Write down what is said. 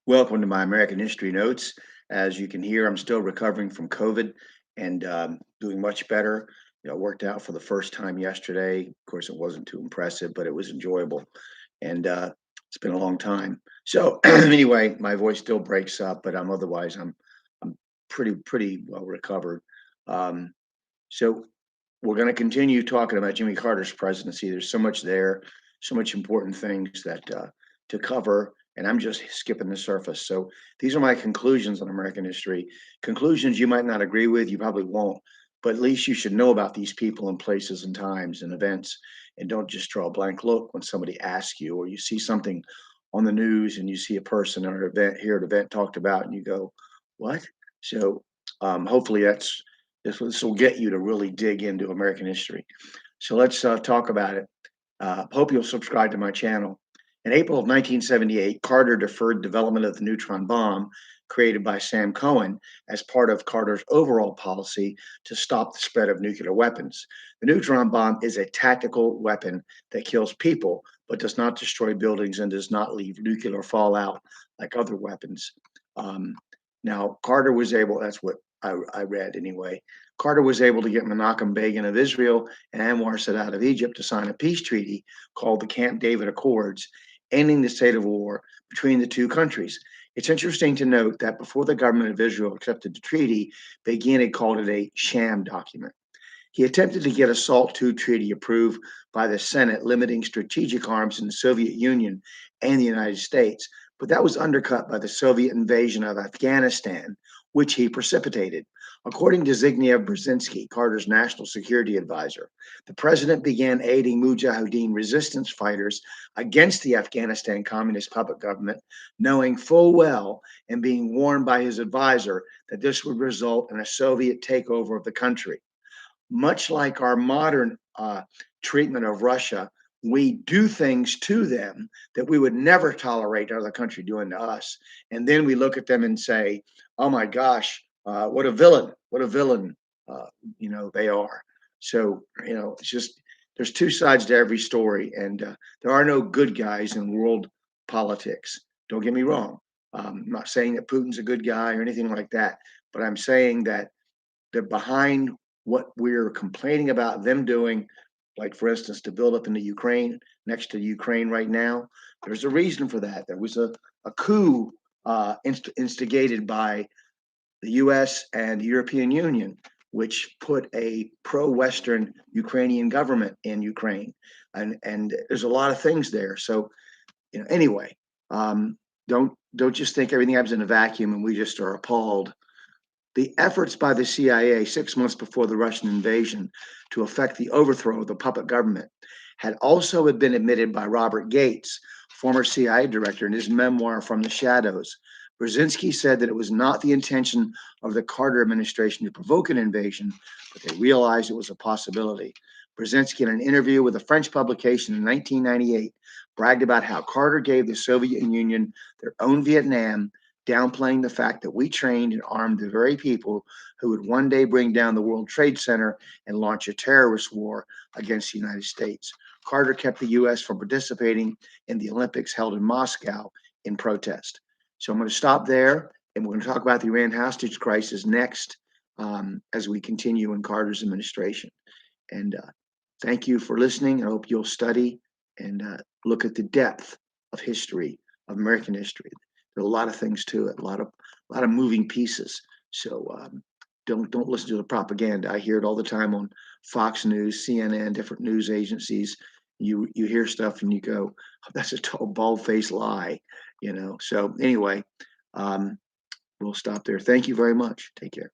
Welcome to my American History Notes. As you can hear, I'm still recovering from COVID and doing much better. Worked out for the first time yesterday. Of course, it wasn't too impressive, but it was enjoyable. And it's been a long time. So anyway, my voice still breaks up, but I'm pretty well recovered. Um, so we're going to continue talking about Jimmy Carter's presidency. There's so much there, so much important things that to cover, and I'm just skipping the surface. So these are my conclusions on American history. Conclusions you might not agree with, you probably won't, but at least you should know about these people and places and times and events, and don't just draw a blank look when somebody asks you or you see something on the news and you see a person or an event here at an event talked about, and you go, "What?" So hopefully this will get you to really dig into American history. So let's talk about it. Hope you'll subscribe to my channel. In April of 1978, Carter deferred development of the neutron bomb created by Sam Cohen as part of Carter's overall policy to stop the spread of nuclear weapons. The neutron bomb is a tactical weapon that kills people but does not destroy buildings and does not leave nuclear fallout like other weapons. Um, Now, Carter was able, that's what I read anyway. Carter was able to get Menachem Begin of Israel and Anwar Sadat of Egypt to sign a peace treaty called the Camp David Accords, ending the state of war between the two countries. It's interesting to note that before the government of Israel accepted the treaty, Begin had called it a sham document. He attempted to get a SALT II treaty approved by the Senate, limiting strategic arms in the Soviet Union and the United States, but that was undercut by the Soviet invasion of Afghanistan, which he precipitated. According to Zbigniew Brzezinski, Carter's national security advisor, the president began aiding Mujahideen resistance fighters against the Afghanistan Communist puppet government, knowing full well and being warned by his advisor that this would result in a Soviet takeover of the country. Much like our modern treatment of Russia, we do things to them that we would never tolerate another country doing to us. And then we look at them and say, oh my gosh, what a villain, uh, they are. So, it's just, there's two sides to every story, and there are no good guys in world politics. Don't get me wrong. I'm not saying that Putin's a good guy or anything like that, but I'm saying that they're behind what we're complaining about them doing, like for instance, to build up into Ukraine, next to Ukraine right now. There's a reason for that. There was a coup instigated by the US and the European Union, which put a pro Western Ukrainian government in Ukraine. And there's a lot of things there. So, anyway, don't just think everything happens in a vacuum and we just are appalled. The efforts by the CIA 6 months before the Russian invasion to effect the overthrow of the puppet government had also been admitted by Robert Gates, former CIA director, in his memoir From the Shadows. Brzezinski said that it was not the intention of the Carter administration to provoke an invasion, but they realized it was a possibility. Brzezinski, in an interview with a French publication in 1998, bragged about how Carter gave the Soviet Union their own Vietnam, downplaying the fact that we trained and armed the very people who would one day bring down the World Trade Center and launch a terrorist war against the United States. Carter kept the U.S. from participating in the Olympics held in Moscow in protest. So I'm going to stop there, and we're going to talk about the Iran hostage crisis next, as we continue in Carter's administration. And thank you for listening. I hope you'll study and look at the depth of history, of American history. There are a lot of things to it, a lot of moving pieces. So don't listen to the propaganda. I hear it all the time on Fox News, CNN, different news agencies. You hear stuff and you go, oh, that's a total bald faced lie, So anyway, we'll stop there. Thank you very much. Take care.